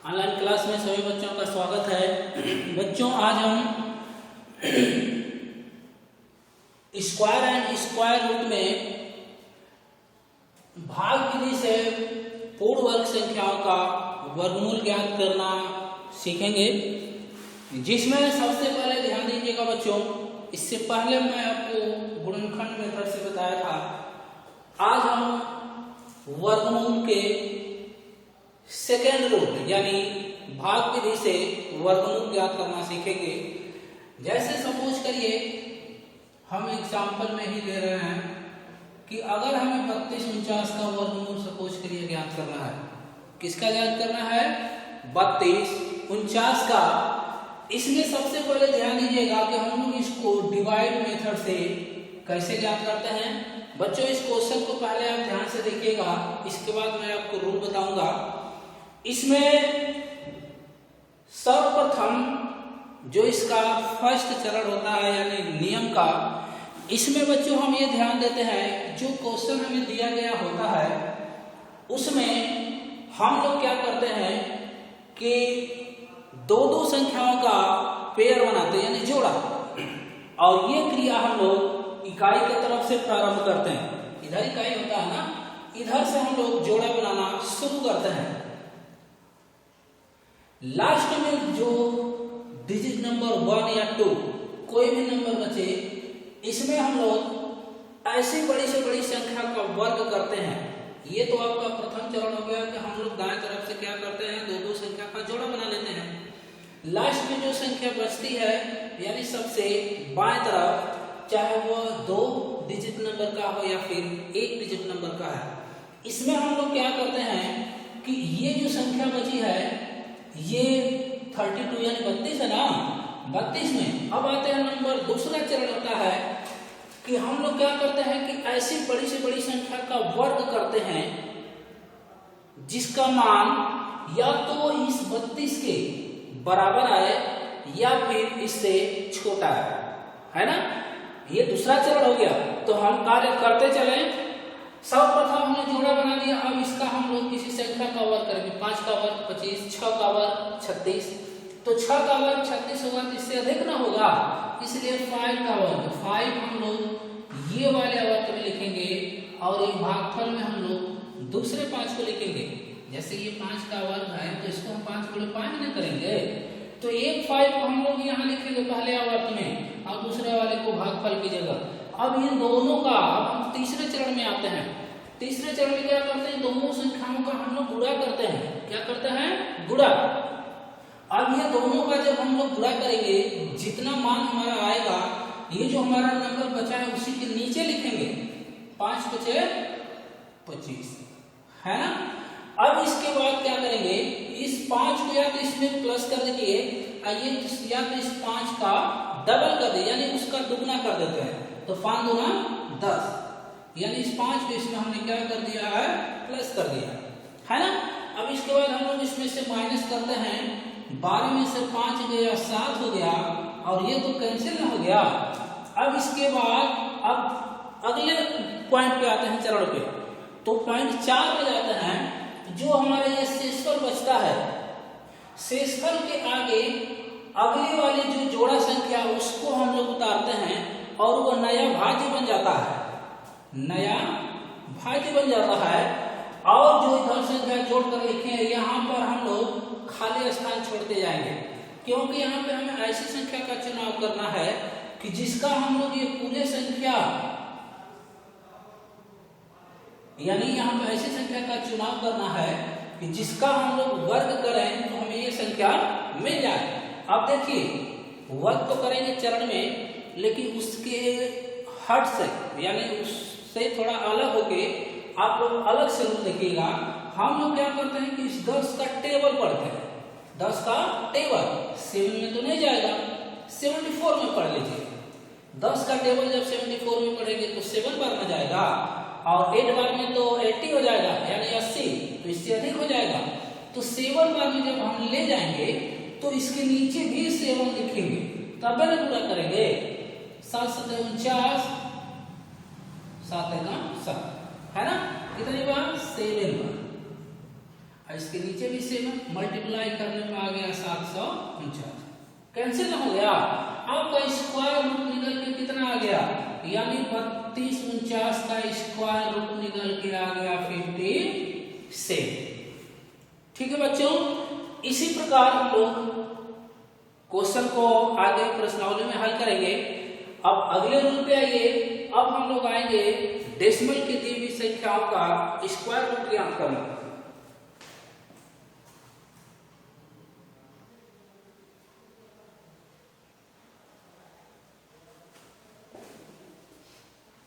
Online class में सभी बच्चों का स्वागत है। बच्चों, आज हम स्क्वायर एंड स्क्वायर रूट में भाग विधि से पूर्ण वर्ग संख्याओं का वर्गमूल ज्ञात करना सीखेंगे, जिसमें सबसे पहले ध्यान दीजिएगा बच्चों, इससे पहले मैं आपको गुणनखंड मेथड से बताया था। आज हम वर्गमूल के सेकेंड रूट यानी भाग विधि से वर्गमूल ज्ञात करना सीखेंगे। जैसे सपोज करिए, हम एग्जाम्पल में ही ले रहे हैं कि अगर हमें 3249 का वर्गमूल सपोज करिए ज्ञात करना है। किसका ज्ञात करना है? 3249 का। इसमें सबसे पहले ध्यान दीजिएगा कि हम लोग इसको डिवाइड मेथड से कैसे ज्ञात करते हैं। बच्चों, इस क्वेश्चन को पहले आप ध्यान से देखिएगा, इसके बाद मैं आपको रूल बताऊंगा। इसमें सर्वप्रथम जो इसका फर्स्ट चरण होता है यानी नियम का, इसमें बच्चों हम ये ध्यान देते हैं जो क्वेश्चन हमें दिया गया होता है उसमें हम लोग क्या करते हैं कि दो संख्याओं का पेयर बनाते हैं यानी जोड़ा, और ये क्रिया हम लोग इकाई की तरफ से प्रारंभ करते हैं। इधर इकाई होता है ना, इधर से हम लोग जोड़ा बनाना शुरू करते हैं। लास्ट में जो डिजिट नंबर 1 या 2 कोई भी नंबर बचे, इसमें हम लोग ऐसी बड़ी से बड़ी संख्या का वर्ग करते हैं। ये तो आपका प्रथम चरण हो गया कि हम लोग दाएं तरफ से क्या करते हैं, दो संख्या का जोड़ा बना लेते हैं। लास्ट में जो संख्या बचती है यानी सबसे बाएं तरफ, चाहे वो 2 डिजिट नंबर का हो या फिर 1 डिजिट नंबर का है, इसमें हम लोग क्या करते हैं कि ये जो संख्या बची है ये 32 यानी 32 है ना, 32 में अब आते हैं नंबर। दूसरा चरण होता है कि हम लोग क्या करते हैं कि ऐसी बड़ी से बड़ी संख्या का वर्ग करते हैं जिसका मान या तो इस 32 के बराबर आए या फिर इससे छोटा है ना। ये दूसरा चरण हो गया। तो हम कार्य करते चले। सर्वप्रथम हमने जोड़ा बना लिया, अब इसका हम लोग किसी संख्या का वर्ग करेंगे। 5 का वर्ग 25, 6 का वर्ग 36, तो 6 का वर्ग 36 होगा, तो इससे अधिक ना होगा, इसलिए 5 का वर्ग 5 हम लोग ये वाले वर्ग में लिखेंगे, और एक भागफल में हम लोग दूसरे 5 को लिखेंगे। जैसे ये 5 का वर्ग है तो इसको हम 5 गुणे 5 न करेंगे, तो एक 5 को हम लोग यहाँ लिखेंगे पहले आवर्त में और दूसरे वाले को भागफल की जगह। अब इन दोनों का, अब हम तीसरे चरण में आते हैं। तीसरे चरण में क्या करते हैं, दोनों संख्याओं का हम लोग गुणा करते हैं। क्या करते हैं? गुणा। अब ये दोनों का जब हम लोग गुणा करेंगे, जितना मान हमारा आएगा, ये जो हमारा नंबर बचा है उसी के नीचे लिखेंगे। 5 बचे 25 है ना। अब इसके बाद क्या करेंगे, इस 5 को या तो इसमें प्लस कर दीजिए, या तो इस 5 का डबल कर दे यानी उसका दुगना कर देते हैं, तो 5 दूना 10, यानी इस 5 को इसमें हमने क्या कर दिया है, प्लस कर दिया है ना। अब इसके बाद हम लोग इसमें से माइनस करते हैं। 12 में से 5 गया 7 हो गया, और ये तो कैंसिल हो गया। अब इसके बाद अब अगले पॉइंट पे आते हैं, चरण पे। तो पॉइंट 4 पे जाते हैं। जो हमारे ये शेषफल बचता है, शेषफल के आगे अगली वाली जो जोड़ा संख्या उसको हम लोग उतारते हैं और वो नया भाज्य बन जाता है, नया भाज्य बन जाता है। और जो इधर संख्या जोड़कर लिखे हैं, यहाँ पर हम लोग खाली स्थान छोड़ते जाएंगे, क्योंकि यहाँ पे हमें ऐसी संख्या का चुनाव करना है कि जिसका हम लोग ये पूरे संख्या, यानी यहाँ पे ऐसी संख्या का चुनाव करना है कि जिसका हम लोग वर्ग करें तो हमें ये संख्या मिल जाए। अब देखिए, वर्ग तो करेंगे चरण में, लेकिन उसके हट से यानी उससे थोड़ा अलग होके आप लोग अलग से रूप देखिएगा। हम लोग क्या करते हैं कि इस 10 का टेबल पढ़ते हैं। 10 का टेबल 7 में तो नहीं जाएगा, 74 में पढ़ लीजिए। 10 का टेबल जब 74 में पढ़ेंगे तो 7 बार में जाएगा, और 8 बार में तो 80 हो जाएगा यानी 80, तो इससे अधिक हो जाएगा। तो 7 बार में जब हम ले जाएंगे तो इसके नीचे भी 7 लिखेंगे, तब ना गुणा करेंगे। 7 7 49, 7 7 है ना, कितनी बार? 7 बार। इसके नीचे भी सेम है, मल्टीप्लाई करने में आ गया 749, कैंसिल हो गया। आपका स्क्वायर रूट निकल के कितना आ गया, यानी 3249 का स्क्वायर रूट निकल के आ गया 57। ठीक है बच्चों, इसी प्रकार हम लोग क्वेश्चन को आगे प्रश्नावली में हल करेंगे। अब अगले रूल पे आइए। अब हम लोग आएंगे डेसिमल की दी हुई संख्याओं का स्क्वायर रूट ज्ञात करना।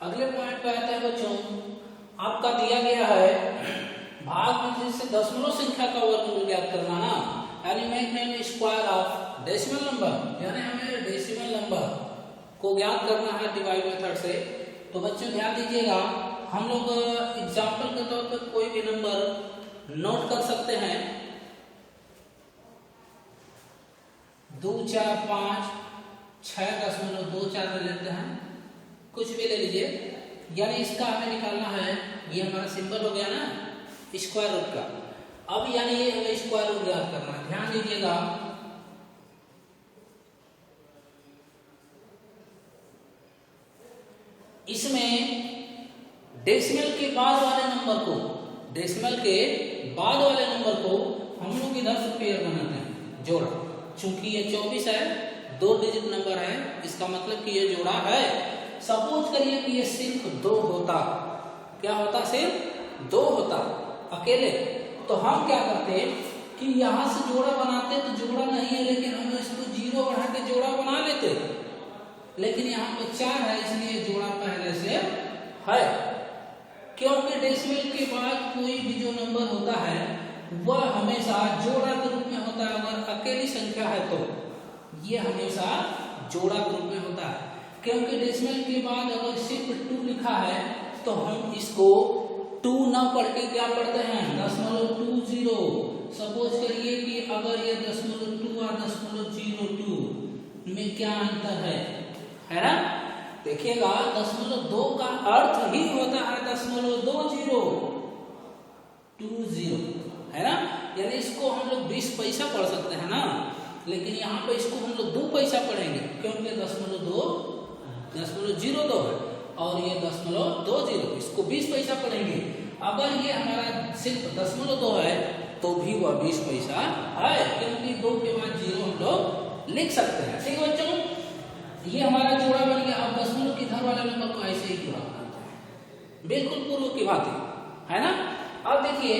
अगले पॉइंट पे आते हैं बच्चों, आपका दिया गया है भाग में जिससे दशमलव संख्या का वर्गमूल ज्ञात करना ना, यानी make square of decimal number, यानी हमें डेसिमल नंबर को ज्ञात करना है डिवाइड मेथड से। तो बच्चों ध्यान दीजिएगा, हम लोग एग्जांपल के तौर पर कोई भी नंबर नोट कर सकते हैं, 2 4 5 6.24 ले लेते हैं, कुछ भी ले लीजिए, यानी इसका हमें निकालना है। ये हमारा सिंबल हो गया ना स्क्वायर रूट का। अब यानी ये हमें स्क्वायर रूट ज्ञात करना है। ध्यान दीजिएगा, इसमें डेसिमल के बाद वाले नंबर को, डेसिमल के बाद वाले नंबर को हम लोग इधर से पेयर बनाते हैं, जोड़ा। चूंकि ये 24 है, 2 डिजिट नंबर है, इसका मतलब कि ये जोड़ा है। सपोज करिए कि ये सिर्फ 2 होता, क्या होता, सिर्फ 2 होता अकेले, तो हम क्या करते कि यहां से जोड़ा बनाते, तो जोड़ा नहीं है लेकिन हम इसको 0 बढ़ा के जोड़ा बना लेते, लेकिन यहाँ पे 4 है इसलिए जोड़ा पहले से है। क्योंकि डेसिमल के बाद कोई भी जो नंबर होता है वह हमेशा जोड़ा के रूप में होता है। अगर अकेली संख्या है तो ये हमेशा जोड़ा के रूप में होता है। क्योंकि डेसिमल के बाद अगर सिर्फ 2 लिखा है तो हम इसको 2 न पढ़ के क्या पढ़ते हैं, 0.20। सपोज करिए कि अगर ये 0.2 और 0.02 में क्या अंतर है ना, देखिएगा 0.2 का अर्थ ही होता है 0.20 है ना, यानी इसको हम लोग 20 पैसा पढ़ सकते हैं ना, लेकिन यहाँ पे इसको हम लोग 2 पैसा पढ़ेंगे क्योंकि 0.02 है और ये 0.20, इसको 20 पैसा पढ़ेंगे। अगर ये हमारा सिर्फ 0.2 है तो भी वह 20 पैसा है, क्योंकि 2 के बाद 0 हम लोग लिख सकते हैं। ठीक है बच्चों, ये हमारा जोड़ा बन गया। अब दशमलव के घर वाले नंबर को ऐसे ही जोड़ा बनाते हैं, बिल्कुल पूर्व की भांति, है ना। अब देखिए,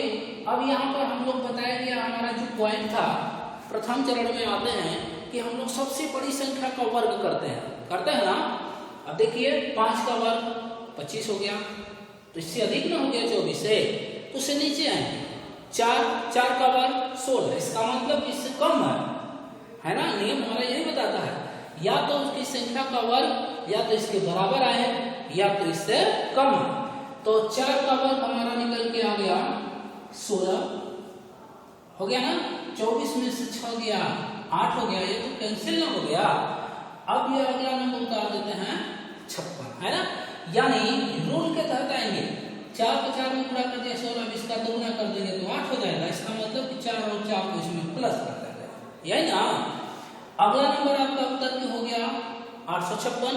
अब यहाँ पर हम लोग बताया गया हमारा जो पॉइंट था, प्रथम चरण में आते हैं कि हम लोग सबसे बड़ी संख्या का वर्ग करते हैं ना। अब देखिए 5 का वर्ग 25 हो गया, तो इससे अधिक ना हो गया 24 से, तो उससे नीचे आएंगे। 4 का वर्ग 16, इसका मतलब इससे कम है ना। नियम हमारा यही बताता है, या तो उसकी संख्या का वर्ग या तो इसके बराबर आए या तो इससे कम है। तो 4 का वर्ग हमारा निकल के आ गया 16 हो गया ना, 24 में से 6 गया 8 हो गया, ये तो कैंसिल ना हो गया। अब ये अगला नंबर उतार देते हैं 56, है ना। यानी रूल के तहत आएंगे, 4 को 4 में गुणा कर दिया 16, इसका 2 गुना कर देंगे तो 8 हो जाएगा। इसका मतलब कि 4 और 4 को इसमें प्लस कर देंगे, यही ना। अगला नंबर आपका उत्तर के हो गया 856।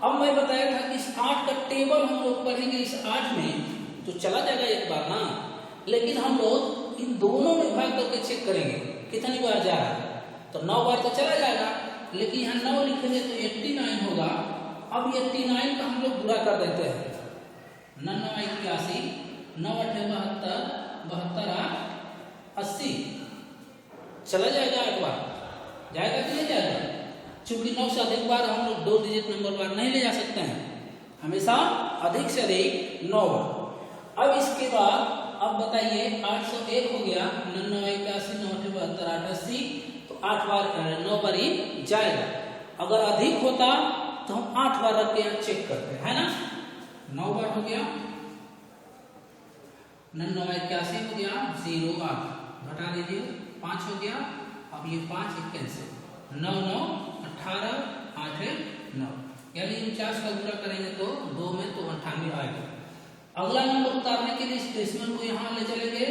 अब मैं बताया था कि इस 8 का टेबल हम लोग पढ़ेंगे, इस 8 में तो चला जाएगा एक बार ना, लेकिन हम लोग इन दोनों में भाग करके चेक करेंगे कितनी बार जा रहा है। तो 9 बार तो चला जाएगा, लेकिन यहाँ 9 लिखेंगे तो 89 होगा। अब 89 का हम लोग गुणा कर देते हैं, 9 81, 9 72, 72 80, चला जाएगा 8 बार, जाएगा कि नहीं जाएगा। चूंकि 9 से अधिक बार हम लोग 2 डिजिट नंबर बार नहीं ले जा सकते हैं, हमेशा अधिक से अधिक 9 बार। अब इसके बाद अब बताइए 801 हो गया, 9 81, 9 72, 8 80, तो 8 बार 9 बार ही जाएगा। अगर अधिक होता तो हम 8 बार रख के चेक करते हैं, है ना। 9 बार हो गया, 9 81 हो गया, 0 8 घटा दीजिए, 5 हो गया। अब ये 5 एक कैंसिल, 9 9 18 8 9, यानी 49 का गुणा करेंगे तो 2 में तो 98 आएगा। अगला नंबर उतारने के लिए इस डेसिमल को यहाँ ले चलेंगे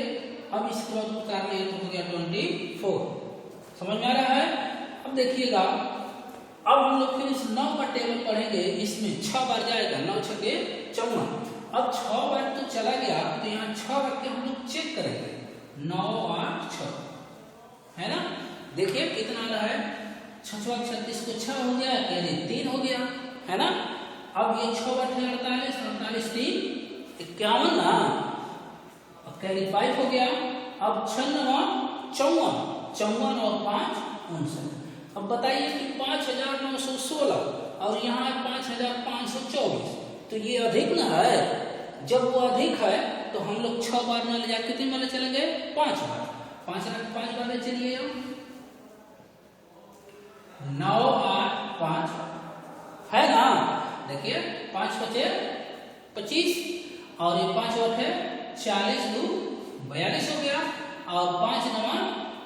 अब इसके बाद उतार लिए तो हो गया 24। समझ में आ रहा है? अब देखिएगा, अब हम लोग फिर इस 9 का टेबल पढ़ेंगे। इसमें 6 बार जाएगा, 9 छके 54। अब 6 बार तो चला गया, तो यहाँ 6 रख के हम लोग चेक करेंगे। 9 8 6 है ना। देखिए कितना आ रहा है, 6 6 36 को 6 हो गया, यानी 3 हो गया, है ना। अब ये 6 बटे 48, 48 3 51 ना, अब कैरी 5 हो गया। अब 6 9 54, 54 और 5 59। अब बताइए कि 5916 और यहाँ 5524, तो ये अधिक ना है। जब वो अधिक है तो हम लोग 6 बार में ले जाकर कितने में ले चलेंगे? 5 बार। 5 बार ले चलिए, 9 8 5 है ना। देखिए 5 बचे 25 और ये 5 बटे 40 2 42 हो गया, और 5 9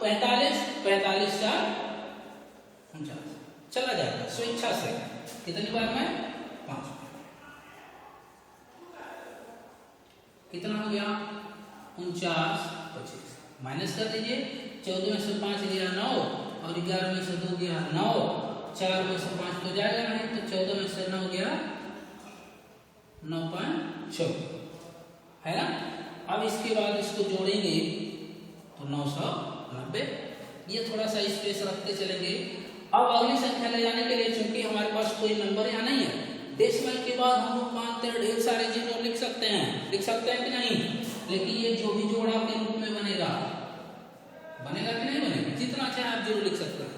45, 45 4 49 चला जाएगा स्वेच्छा से। कितनी बार में? 5। कितना हो गया? 49 25 माइनस कर दीजिए। 14 में से 5 गया 9, और 11 में से 2 गया 9, 4 में से 5 तो जाएगा नहीं, तो 14 में से 9 गया 9.4, है ना। अब इसके बाद इसको जोड़ेंगे तो 990। ये थोड़ा सा स्पेस रखते चलेंगे। अब अगली संख्या ले जाने के लिए, चूंकि हमारे पास कोई नंबर यहाँ नहीं है, डेसिमल के बाद हम लोग मानते हैं ढेर सारे जीरो लिख सकते हैं कि नहीं। लेकिन ये जो भी जोड़ा के रूप में बनेगा कि नहीं बनेगा, जितना चाहे आप जीरो लिख सकते हैं।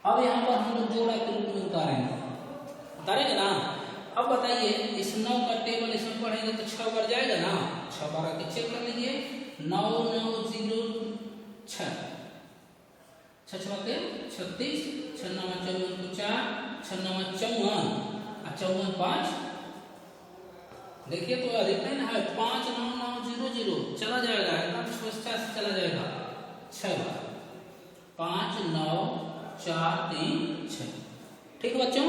अब यहाँ पर हम लोग जोड़ा के रूप में उतारेंगे ना। अब बताइए, इस 9 का टेबल इसमें पढ़ेंगे तो 6 बार जाएगा ना। 6 बार आके चेक कर लीजिए। 9 9 0 6, 6 6 के 36, 6 9 54 को 4, 6 9 54 और 54 5। देखिए तो अधिक नहीं ना है। 5 9 9 0 0 चला जाएगा, एकदम स्वस्थ से चला जाएगा 6 बार। 5 9 4 3 6। ठीक है बच्चों,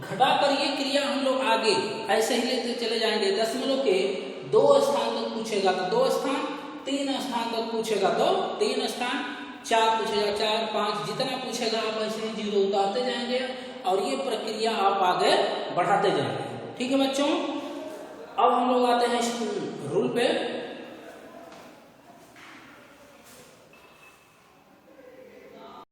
घटा कर ये क्रिया हम लोग आगे ऐसे ही लेते चले जाएंगे। दशमलव के 2 स्थान तक पूछेगा तो 2 स्थान, 3 स्थान तक पूछेगा तो 3 स्थान, 4 पूछेगा 4 5, जितना पूछेगा आप ऐसे ही जीरो उतारते जाएंगे, और ये प्रक्रिया आप आगे बढ़ाते जाएंगे। ठीक है बच्चों, अब हम लोग आते हैं रूल पे।